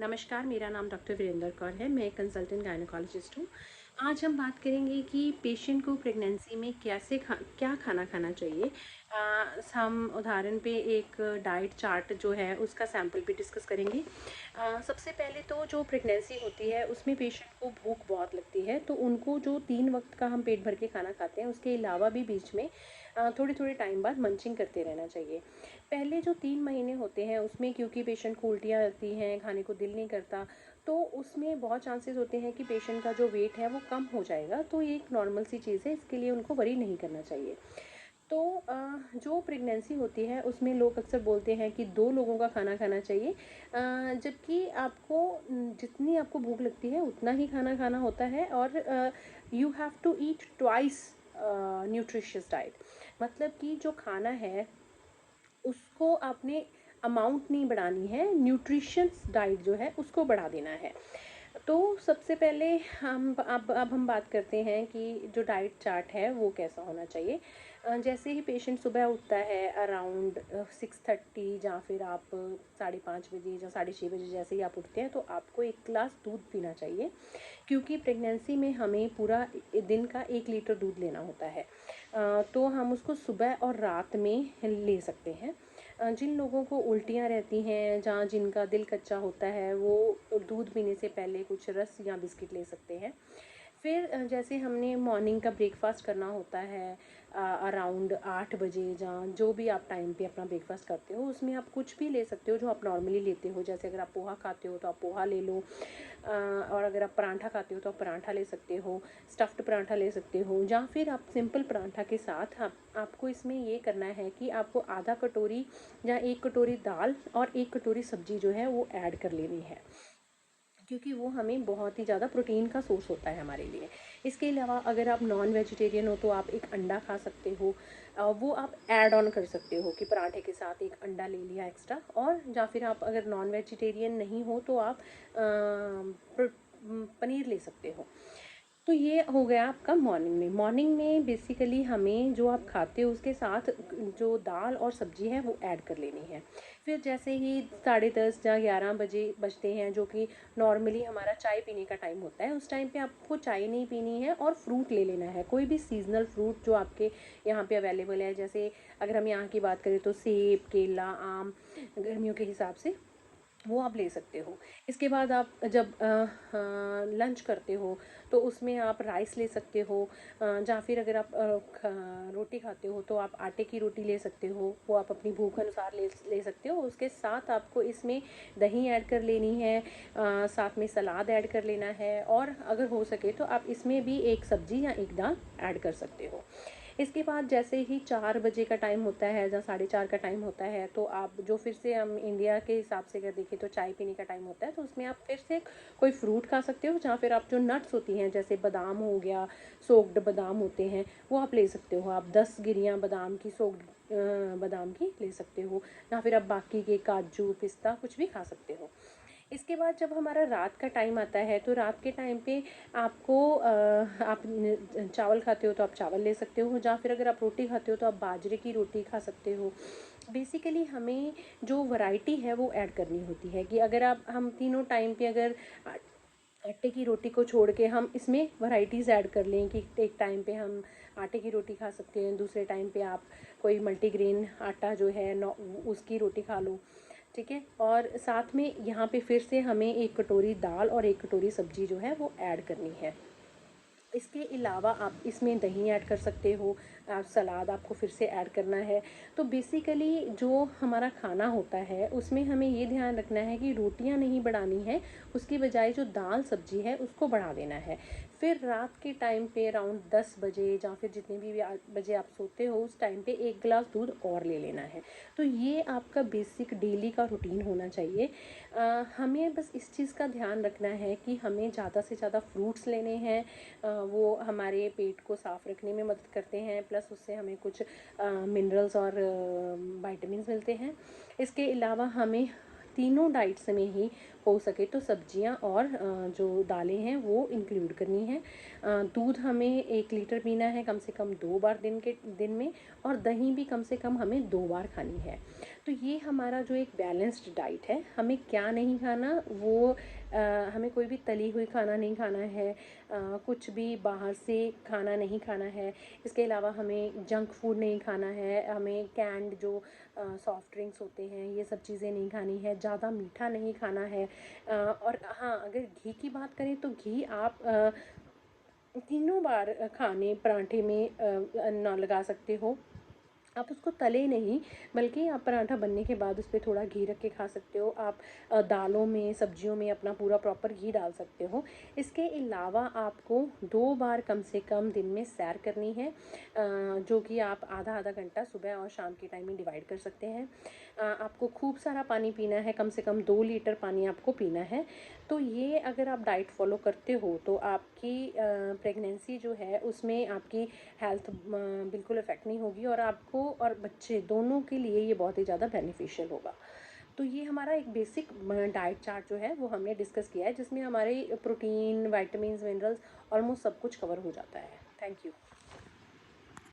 नमस्कार, मेरा नाम डॉक्टर वीरेंद्र कौर है। मैं एक कंसल्टेंट गायनोकोलॉजिस्ट हूँ। आज हम बात करेंगे कि पेशेंट को प्रेगनेंसी में क्या खाना खाना चाहिए। हम उदाहरण पे एक डाइट चार्ट जो है उसका सैंपल भी डिस्कस करेंगे। सबसे पहले तो जो प्रेगनेंसी होती है उसमें पेशेंट को भूख बहुत लगती है, तो उनको जो 3 वक्त का हम पेट भर के खाना खाते हैं उसके अलावा भी बीच में थोड़े थोड़े टाइम बाद मंचिंग करते रहना चाहिए। पहले जो 3 महीने होते हैं उसमें क्योंकि पेशेंट को उल्टियाँ आती हैं, खाने को दिल नहीं करता, तो उसमें बहुत चांसेस होते हैं कि पेशेंट का जो वेट है वो कम हो जाएगा। तो ये एक नॉर्मल सी चीज़ है, इसके लिए उनको वरी नहीं करना चाहिए। तो जो प्रेगनेंसी होती है उसमें लोग अक्सर बोलते हैं कि 2 लोगों का खाना खाना चाहिए, जबकि आपको जितनी आपको भूख लगती है उतना ही खाना खाना होता है। और you have to eat twice nutritious diet, मतलब कि जो खाना है उसको आपने अमाउंट नहीं बढ़ानी है, न्यूट्रिशंस डाइट जो है उसको बढ़ा देना है। तो सबसे पहले अब हम बात करते हैं कि जो डाइट चार्ट है वो कैसा होना चाहिए। जैसे ही पेशेंट सुबह उठता है अराउंड 6:30, या फिर आप 5:30 बजे या 6:30 बजे जैसे ही आप उठते हैं तो आपको 1 गिलास दूध पीना चाहिए, क्योंकि प्रेगनेंसी में हमें पूरा दिन का 1 लीटर दूध लेना होता है। तो हम उसको सुबह और रात में ले सकते हैं। जिन लोगों को उल्टियाँ रहती हैं, जहाँ जिनका दिल कच्चा होता है, वो दूध पीने से पहले कुछ रस या बिस्किट ले सकते हैं। फिर जैसे हमने मॉर्निंग का ब्रेकफास्ट करना होता है अराउंड 8 बजे, जहाँ जो भी आप टाइम पे अपना ब्रेकफास्ट करते हो उसमें आप कुछ भी ले सकते हो जो आप नॉर्मली लेते हो। जैसे अगर आप पोहा खाते हो तो आप पोहा ले लो, और अगर आप पराठा खाते हो तो आप पराठा ले सकते हो, स्टफ़्ड पराठा ले सकते हो, या फिर आप सिंपल पराठा के साथ आपको इसमें ये करना है कि आपको आधा कटोरी या 1 कटोरी दाल और 1 कटोरी सब्जी जो है वो ऐड कर लेनी है, क्योंकि वो हमें बहुत ही ज़्यादा प्रोटीन का सोर्स होता है हमारे लिए। इसके अलावा अगर आप नॉन वेजिटेरियन हो तो आप एक अंडा खा सकते हो। वो आप ऐड ऑन कर सकते हो कि पराठे के साथ एक अंडा ले लिया एक्स्ट्रा। और या फिर आप अगर नॉन वेजिटेरियन नहीं हो तो आप पनीर ले सकते हो। तो ये हो गया आपका मॉर्निंग में बेसिकली हमें जो आप खाते हो उसके साथ जो दाल और सब्जी है वो ऐड कर लेनी है। फिर जैसे ही 10:30 या 11 बजे बजते हैं, जो कि नॉर्मली हमारा चाय पीने का टाइम होता है, उस टाइम पे आपको चाय नहीं पीनी है और फ्रूट ले लेना है, कोई भी सीजनल फ्रूट जो आपके यहाँ पे अवेलेबल है। जैसे अगर हम यहाँ की बात करें तो सेब, केला, आम गर्मियों के हिसाब से वो आप ले सकते हो। इसके बाद आप जब लंच करते हो तो उसमें आप राइस ले सकते हो, या फिर अगर आप रोटी खाते हो तो आप आटे की रोटी ले सकते हो, वो आप अपनी भूख अनुसार ले सकते हो। उसके साथ आपको इसमें दही ऐड कर लेनी है, साथ में सलाद ऐड कर लेना है, और अगर हो सके तो आप इसमें भी एक सब्जी या एक दाल ऐड कर सकते हो। इसके बाद जैसे ही 4 बजे का टाइम होता है या 4:30 का टाइम होता है, तो आप जो फिर से हम इंडिया के हिसाब से अगर देखें तो चाय पीने का टाइम होता है, तो उसमें आप फिर से कोई फ्रूट खा सकते हो, जहाँ फिर आप जो नट्स होती हैं जैसे बादाम हो गया, सोक्ड बादाम होते हैं, वो आप ले सकते हो। आप 10 गिरियाँ बादाम की, सोक्ड बादाम की ले सकते हो, या फिर आप बाकी के काजू पिस्ता कुछ भी खा सकते हो। इसके बाद जब हमारा रात का टाइम आता है तो रात के टाइम पे आपको आप चावल खाते हो तो आप चावल ले सकते हो, या फिर अगर आप रोटी खाते हो तो आप बाजरे की रोटी खा सकते हो। बेसिकली हमें जो वैरायटी है वो ऐड करनी होती है कि अगर आप हम तीनों टाइम पे अगर आटे की रोटी को छोड़ के हम इसमें वैरायटीज़ ऐड कर लें कि एक टाइम पे हम आटे की रोटी खा सकते हैं, दूसरे टाइम पे आप कोई मल्टीग्रेन आटा जो है उसकी रोटी खा लो, ठीक है। और साथ में यहाँ पे फिर से हमें 1 कटोरी दाल और 1 कटोरी सब्जी जो है वो ऐड करनी है। इसके अलावा आप इसमें दही ऐड कर सकते हो, सलाद आपको फिर से ऐड करना है। तो बेसिकली जो हमारा खाना होता है उसमें हमें ये ध्यान रखना है कि रोटियां नहीं बढ़ानी है, उसकी बजाय जो दाल सब्जी है उसको बढ़ा देना है। फिर रात के टाइम पे अराउंड 10 बजे या फिर जितने भी बजे आप सोते हो उस टाइम पे 1 गिलास दूध और ले लेना है। तो ये आपका बेसिक डेली का रूटीन होना चाहिए। हमें बस इस चीज़ का ध्यान रखना है कि हमें ज़्यादा से ज़्यादा फ्रूट्स लेने हैं, वो हमारे पेट को साफ़ रखने में मदद करते हैं, प्लस उससे हमें कुछ मिनरल्स और विटामिन्स मिलते हैं। इसके अलावा हमें तीनों डाइट्स में ही हो सके तो सब्जियां और जो दालें हैं वो इंक्लूड करनी है। दूध हमें 1 लीटर पीना है कम से कम 2 बार दिन में, और दही भी कम से कम हमें 2 बार खानी है। तो ये हमारा जो एक बैलेंस्ड डाइट है, हमें क्या नहीं खाना वो हमें कोई भी तली हुई खाना नहीं खाना है, कुछ भी बाहर से खाना नहीं खाना है। इसके अलावा हमें जंक फूड नहीं खाना है, हमें कैंड जो सॉफ्ट ड्रिंक्स होते हैं ये सब चीज़ें नहीं खानी है, ज़्यादा मीठा नहीं खाना है। और हाँ, अगर घी की बात करें तो घी आप तीनों बार खाने पराठे में ना लगा सकते हो। आप उसको तले नहीं, बल्कि आप पराठा बनने के बाद उस पे थोड़ा घी रख के खा सकते हो। आप दालों में, सब्जियों में अपना पूरा प्रॉपर घी डाल सकते हो। इसके अलावा आपको 2 बार कम से कम दिन में सैर करनी है, जो कि आप आधा आधा घंटा सुबह और शाम के टाइम में डिवाइड कर सकते हैं। आपको खूब सारा पानी पीना है, कम से कम 2 लीटर पानी आपको पीना है। तो ये अगर आप डाइट फॉलो करते हो तो आपकी प्रेगनेंसी जो है उसमें आपकी हेल्थ बिल्कुल इफ़ेक्ट नहीं होगी, और आपको और बच्चे दोनों के लिए ये बहुत ही ज़्यादा बेनिफिशियल होगा। तो ये हमारा एक बेसिक डाइट चार्ट जो है वो हमने डिस्कस किया है, जिसमें हमारे प्रोटीन, विटामिन्स, मिनरल्स ऑलमोस्ट सब कुछ कवर हो जाता है। Thank you.